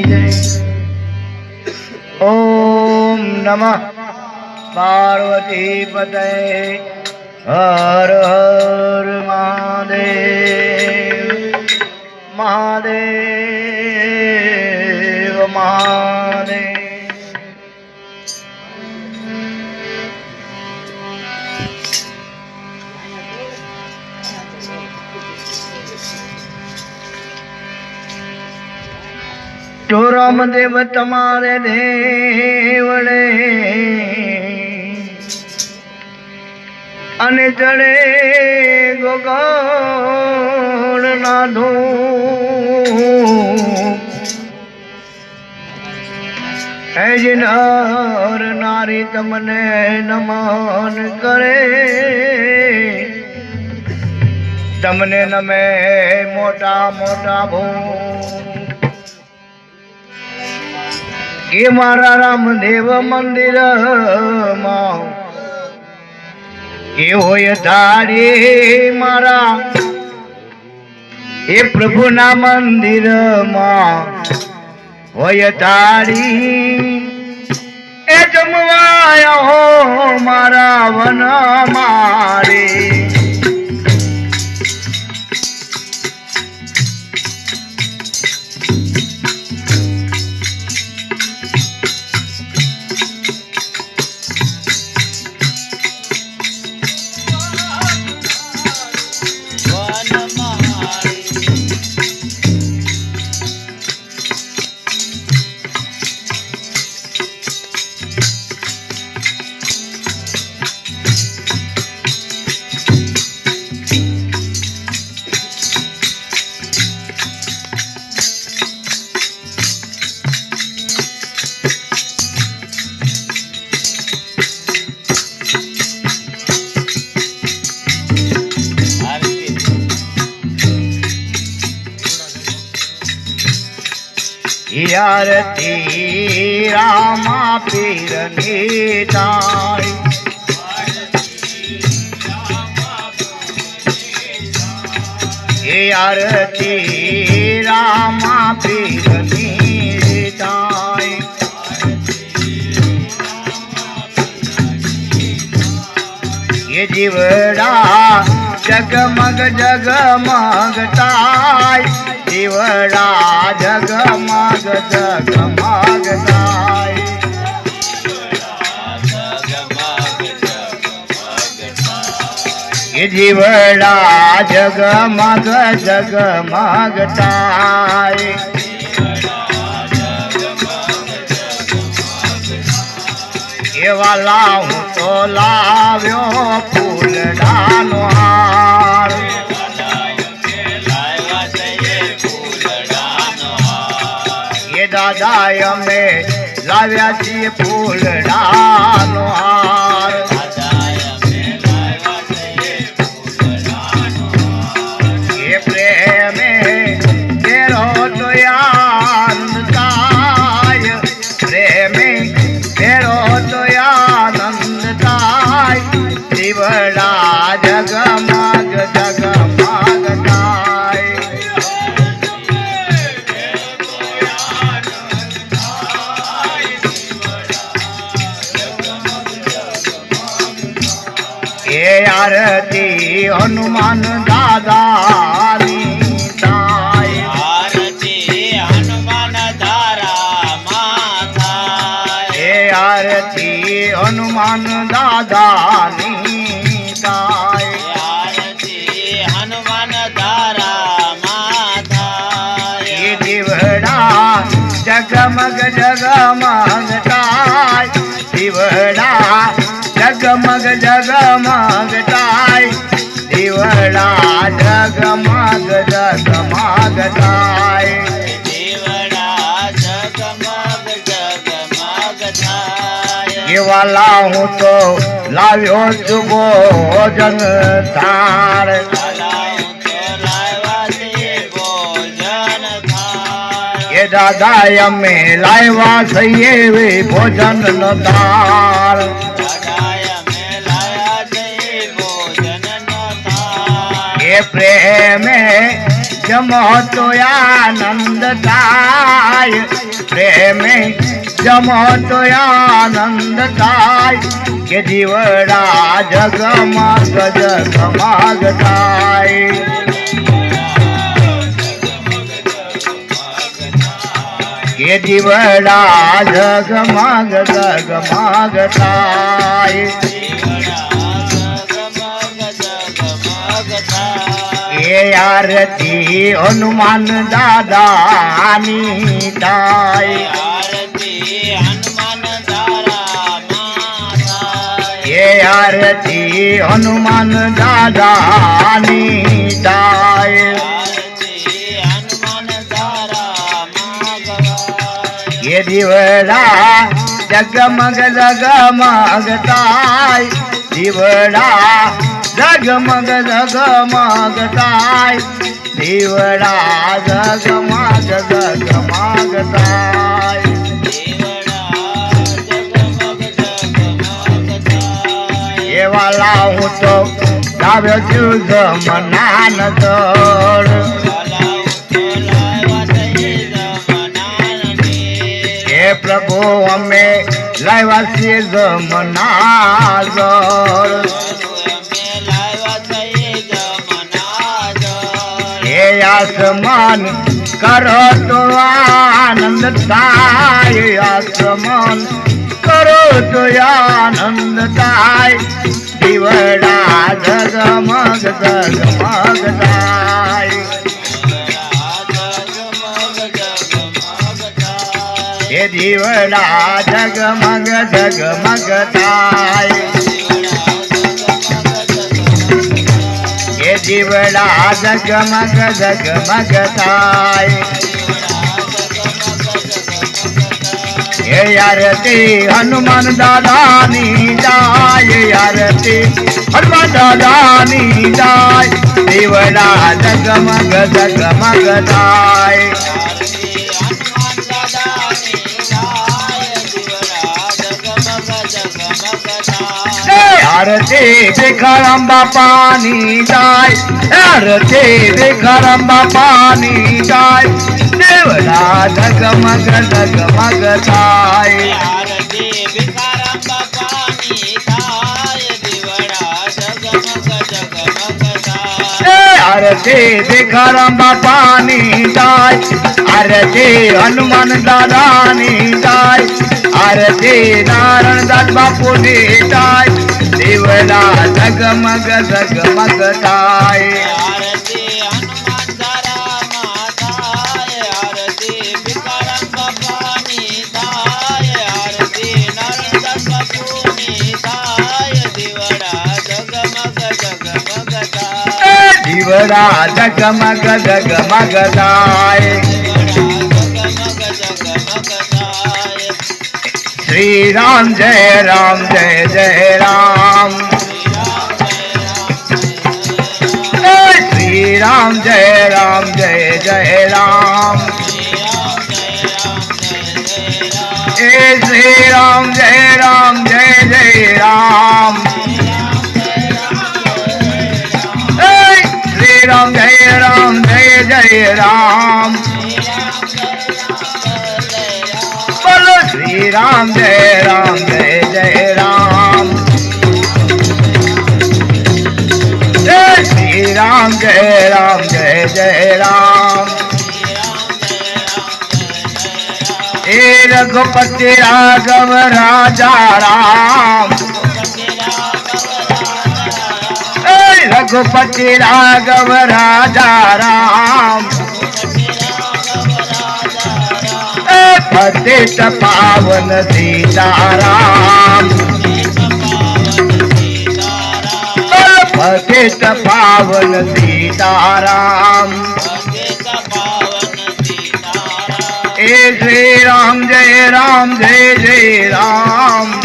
जय। ओम नमः पार्वती पते हर हर महादेव महादेव महादेव। तो रामदेव तमारे देवड़े अने चढ़े गोगोड़ नाधो नर नारी तमने नमन करे तमने नमे मोटा मोटा भू ये मारा रामदेव मंदिर मां ये होय धारी मारा ये प्रभु ना मंदिर मां होय धारी ए जमवाया हो मारा वन मारे आरती रामा पीर नीताय आरती रामा पीर नीताय ये जीवड़ा जगमग जगमगताय जीवड़ा जगमग जगमगताय ये जीवड़ा जगमग जगमगताय ये वाला हूँ तो लाव्यो फूलडानो हार दादा यमे लाव्या छी फूलडानो हार ये प्रेम तेरो तो आनंदताय प्रेम तेरो तो आनंदताय जीवड़ा जगमग जगमगताय ये आरती हनुमान दादा नीताय आरती हनुमान दारा माता ये आरती हनुमान दादा नीताय आरती हनुमान दारा माता ये जीवड़ा जगमग जगमगताय जीवड़ा जगमग जगमगताय जीवड़ा जगमग जगमगताय जीवड़ा जगमग जगमगताय ये वाला हूँ तो लाव्यो जुगो भोजन थार ये दादा यमे लायवा सही वे भोजन न थार ये प्रेम जमो तो आनंद थाय प्रेमे जमो तो आनंद थाय के जीवड़ा जगमग जगमग थाय के जीवड़ा जगमग जगमग थाय ये आरती हनुमान दादानी थाय ये आरती हनुमान दादानी थाय ये दिवड़ा जगमग जगमग थाय दिवड़ा जगमग जगमग थाय दिवड़ा जगमग जगमग थाय ये वाला हूँ तो गाव्यो છું જમનાન દોડ हे प्रभु અમે લાવ્યા છીએ જમના દોડ हे आसमान करो तो आनंद थाय आसमान करो तो आनंद थाय दिवड़ा जगमग जगमग थाय हे दिवड़ा जगमग जगमग थाय ये जीवड़ा जगमग जगमग थाय ये आरती हनुमान दादानी जाय आरती हनुमान दादानी जाय जीवड़ा जगमग जगमग थाय आरती भिखाराम बापानी जाय आरती भिखाराम बापानी जाय देवड़ा जगमग जगमग थाय आरती भिखाराम बापानी जाय आरती हनुमान दादानी जाय आरती नारायण दास बापूनी जाय दिवड़ा जगमग जगमग थाय दिवड़ा जगमग जगमग थाय श्री राम जय जय राम श्री राम जय जय राम ए श्री राम जय जय राम श्री राम जय जय राम बोलो श्री राम जय जय राम श्री राम जय जय राम हे रघुपति राघव राजा राम रघुपति राघव राजा राम पतित पावन सीताराम पतित पावन सीताराम हे श्री राम जय जय राम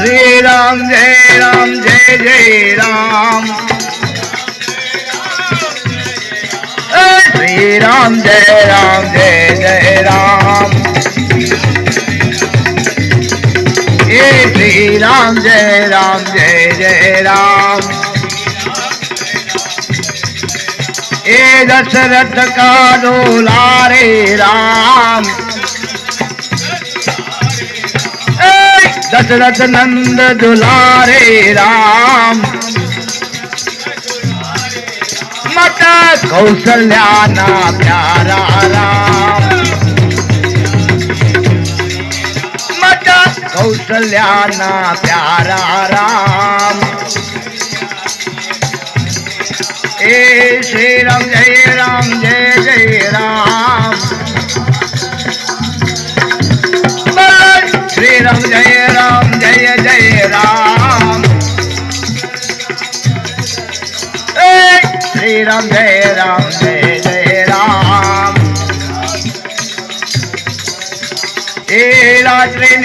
श्री राम जय जय राम श्री राम जय जय राम हे श्री राम जय जय राम ए दशरथ का दुलारे राम, दशरथ नंद दुलारे राम, माता कौशल्या ना प्यारा राम, माता कौशल्या ना प्यारा राम। ए श्री राम जय जय राम, श्री राम जय जय राम, श्री राम जय जय राम। ए रात्रि